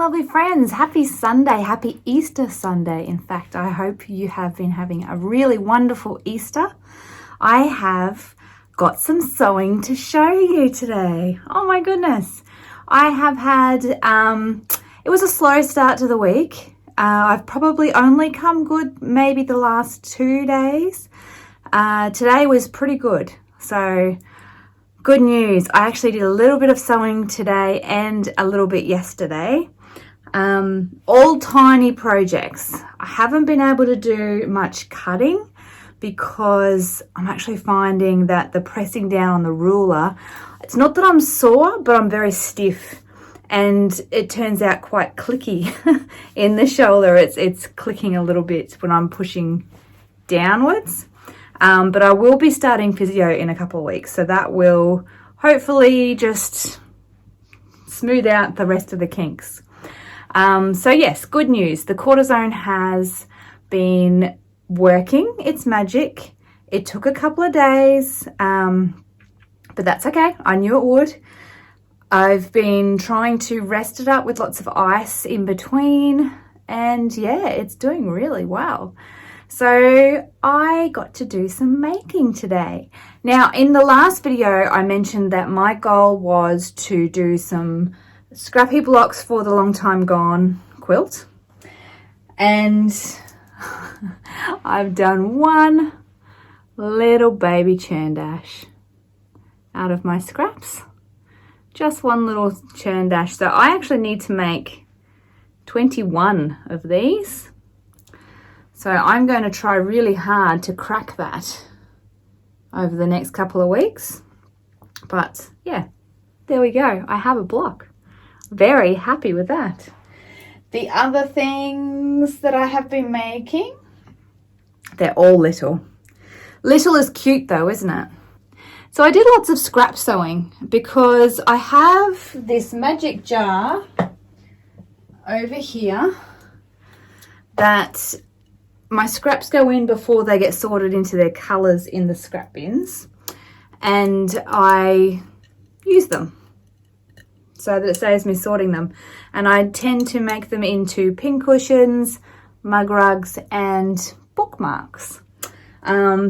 lovely friends. Happy Sunday, happy Easter Sunday. In fact, I hope you have been having a really wonderful Easter. I have got some sewing to show you today. Oh my goodness. I have had, it was a slow start to the week. I've probably only come good maybe the last 2 days. Today was pretty good. So good news. I actually did a little bit of sewing today and a little bit yesterday. All tiny projects. I haven't been able to do much cutting because I'm actually finding that the pressing down on the ruler, it's not that I'm sore, but I'm very stiff and it turns out quite clicky in the shoulder. It's clicking a little bit when I'm pushing downwards. But I will be starting physio in a couple of weeks, so that will hopefully just smooth out the rest of the kinks. So yes, good news. The cortisone has been working its magic. It took a couple of days, but that's okay. I knew it would. I've been trying to rest it up with lots of ice in between, and yeah, it's doing really well. So I got to do some making today. Now, in the last video, I mentioned that my goal was to do some scrappy blocks for the Long Time Gone quilt. And I've done one little baby churn dash out of my scraps. Just one little churn dash. So I actually need to make 21 of these. So I'm going to try really hard to crack that over the next couple of weeks. But yeah, there we go. I have a block. Very happy with that. The other things that I have been making, they're all little. Little is cute though, isn't it? So I did lots of scrap sewing because I have this magic jar over here that my scraps go in before they get sorted into their colours in the scrap bins, and I use them so that it saves me sorting them. And I tend to make them into pincushions, mug rugs and bookmarks,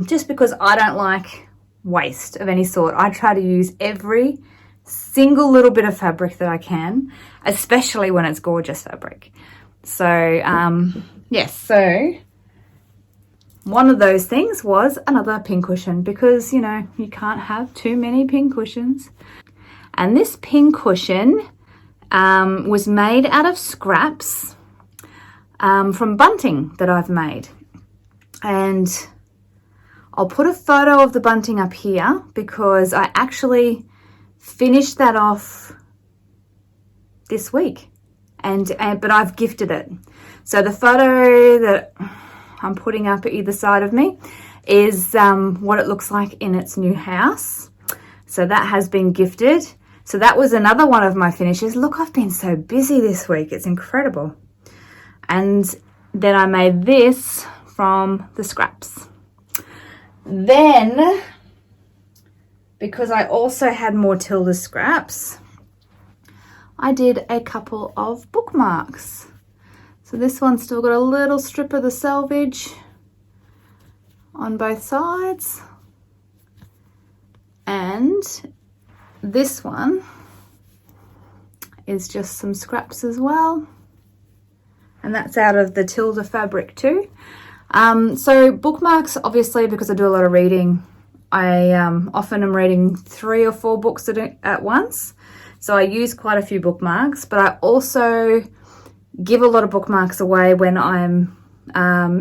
just because I don't like waste of any sort. I try to use every single little bit of fabric that I can, especially when it's gorgeous fabric. So yes, so one of those things was another pincushion because, you know, you can't have too many pincushions. And this pincushion was made out of scraps from bunting that I've made. And I'll put a photo of the bunting up here because I actually finished that off this week. But I've gifted it. So the photo that I'm putting up at either side of me is what it looks like in its new house. So that has been gifted. So that was another one of my finishes. Look, I've been so busy this week. It's incredible. And then I made this from the scraps. Then, because I also had more Tilda scraps, I did a couple of bookmarks. So this one's still got a little strip of the selvage on both sides. And this one is just some scraps as well. And that's out of the Tilda fabric too. So bookmarks, obviously, because I do a lot of reading, I often am reading 3 or 4 books at once. So I use quite a few bookmarks, but I also give a lot of bookmarks away when I'm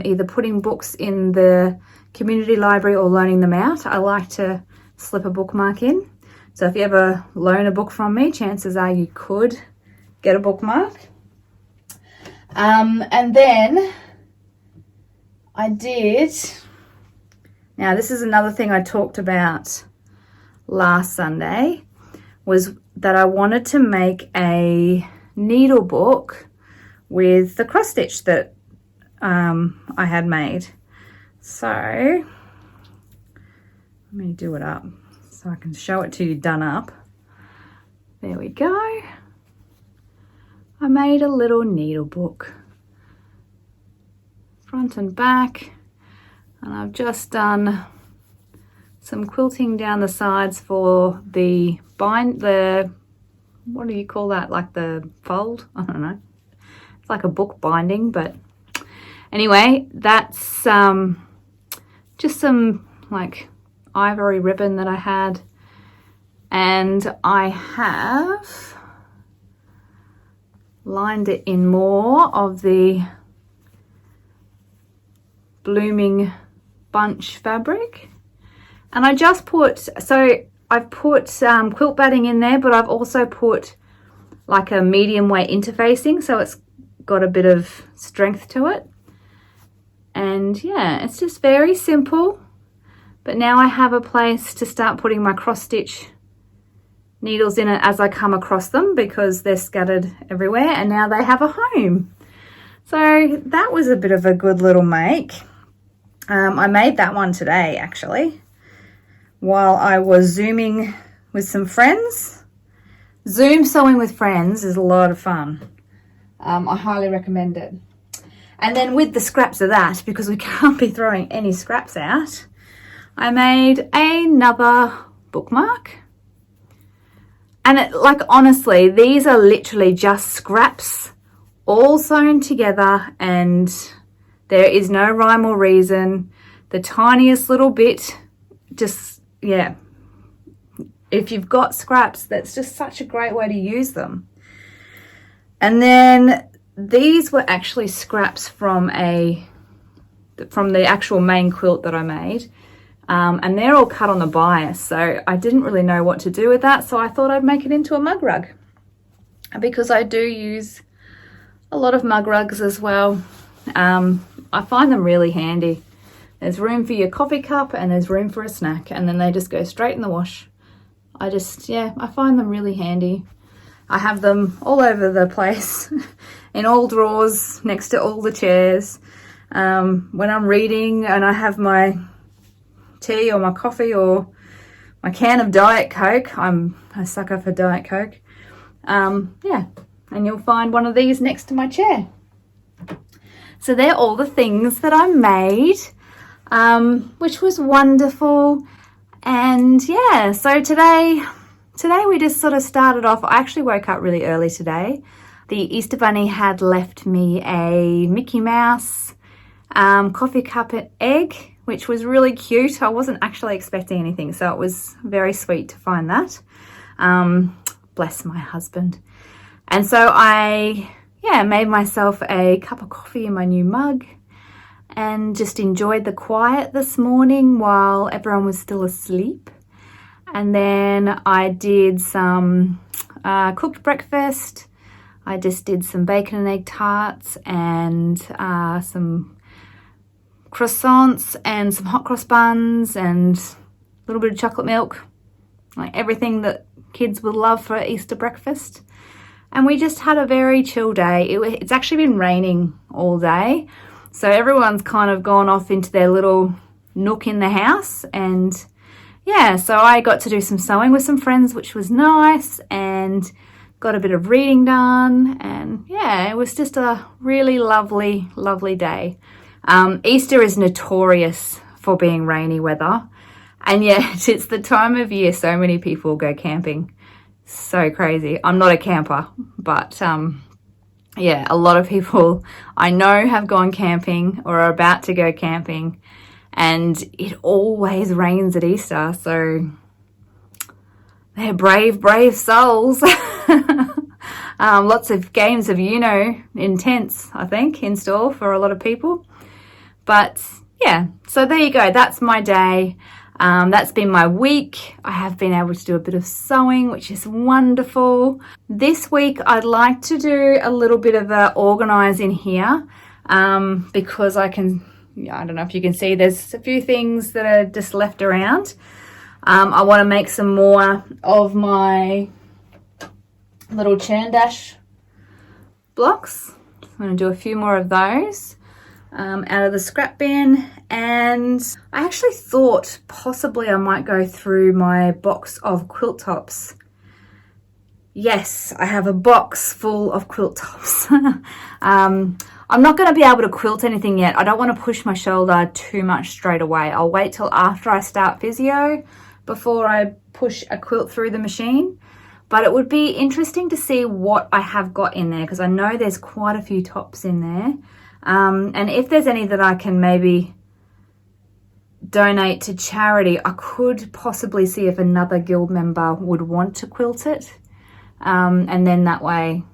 either putting books in the community library or loaning them out. I like to slip a bookmark in. So if you ever loan a book from me, chances are you could get a bookmark. And then I did, now this is another thing I talked about last Sunday, was that I wanted to make a needle book with the cross stitch that I had made. So let me do it up so I can show it to you done up. There we go. I made a little needle book, front and back, and I've just done some quilting down the sides for the what do you call that, like the fold? I don't know. It's like a book binding, but anyway, that's just some like ivory ribbon that I had, and I have lined it in more of the blooming bunch fabric, and I just put, so I've put quilt batting in there, but I've also put like a medium weight interfacing, so it's got a bit of strength to it. And yeah, it's just very simple, but now I have a place to start putting my cross stitch needles in it as I come across them, because they're scattered everywhere, and now they have a home. So that was a bit of a good little make. I made that one today actually while I was Zooming with some friends. Zoom sewing with friends is a lot of fun. I highly recommend it. And then with the scraps of that, because we can't be throwing any scraps out, I made another bookmark. And it, like, honestly, these are literally just scraps all sewn together, and there is no rhyme or reason. The tiniest little bit, just, yeah. If you've got scraps, that's just such a great way to use them. And then these were actually scraps from the actual main quilt that I made. And they're all cut on the bias, so I didn't really know what to do with that, so I thought I'd make it into a mug rug, because I do use a lot of mug rugs as well. I find them really handy. There's room for your coffee cup and there's room for a snack, and then they just go straight in the wash. I find them really handy. I have them all over the place, in all drawers, next to all the chairs. When I'm reading and I have my tea or my coffee or my can of Diet Coke, I'm a sucker for Diet Coke. Yeah, and you'll find one of these next to my chair. So they're all the things that I made, which was wonderful. And yeah, so today we just sort of started off. I actually woke up really early today. The Easter Bunny had left me a Mickey Mouse coffee cup and egg, which was really cute. I wasn't actually expecting anything, so it was very sweet to find that. Bless my husband. And so I made myself a cup of coffee in my new mug and just enjoyed the quiet this morning while everyone was still asleep. And then I did some cooked breakfast. I just did some bacon and egg tarts and some croissants and some hot cross buns and a little bit of chocolate milk, like everything that kids would love for Easter breakfast. And we just had a very chill day. It's actually been raining all day, so everyone's kind of gone off into their little nook in the house. And yeah, so I got to do some sewing with some friends, which was nice, and got a bit of reading done. And yeah, it was just a really lovely, lovely day. Easter is notorious for being rainy weather, and yet it's the time of year so many people go camping. So crazy. I'm not a camper, but yeah, a lot of people I know have gone camping or are about to go camping, and it always rains at Easter, so they're brave, brave souls. Lots of games of intense, I think, in store for a lot of people. But yeah, so there you go. That's my day. That's been my week. I have been able to do a bit of sewing, which is wonderful. This week, I'd like to do a little bit of a organize in here, because I don't know if you can see, there's a few things that are just left around. I want to make some more of my little churn dash blocks. I'm going to do a few more of those out of the scrap bin. And I actually thought possibly I might go through my box of quilt tops Yes, I have a box full of quilt tops. I'm not going to be able to quilt anything yet. I don't want to push my shoulder too much straight away. I'll wait till after I start physio before I push a quilt through the machine. But it would be interesting to see what I have got in there, because I know there's quite a few tops in there. And if there's any that I can maybe donate to charity, I could possibly see if another guild member would want to quilt it. And then that way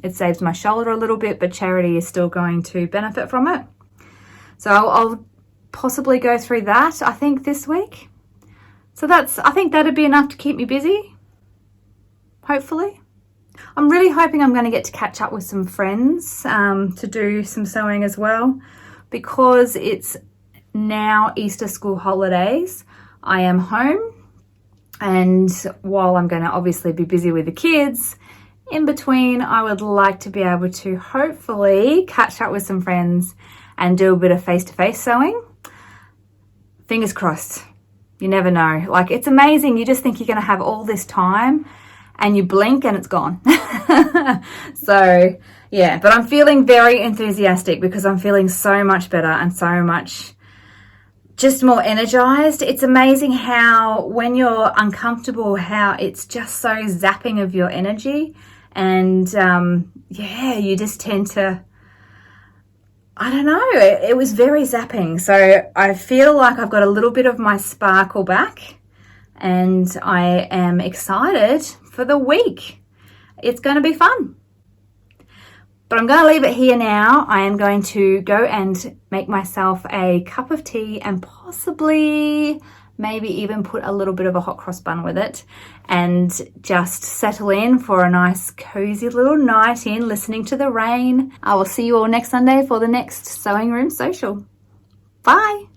it saves my shoulder a little bit, but charity is still going to benefit from it. So I'll possibly go through that, I think, this week. So I think that'd be enough to keep me busy, hopefully. I'm really hoping I'm going to get to catch up with some friends to do some sewing as well, because it's now Easter school holidays. I am home, and while I'm going to obviously be busy with the kids, in between I would like to be able to hopefully catch up with some friends and do a bit of face-to-face sewing. Fingers crossed. You never know. Like, it's amazing. You just think you're going to have all this time and you blink and it's gone. So yeah, but I'm feeling very enthusiastic because I'm feeling so much better and so much just more energized. It's amazing how when you're uncomfortable, how it's just so zapping of your energy. And yeah, you just tend to, I don't know, it was very zapping. So I feel like I've got a little bit of my sparkle back, and I am excited for the week. It's going to be fun. But I'm going to leave it here now. I am going to go and make myself a cup of tea and possibly maybe even put a little bit of a hot cross bun with it, and just settle in for a nice cozy little night in listening to the rain. I will see you all next Sunday for the next Sewing Room Social. Bye.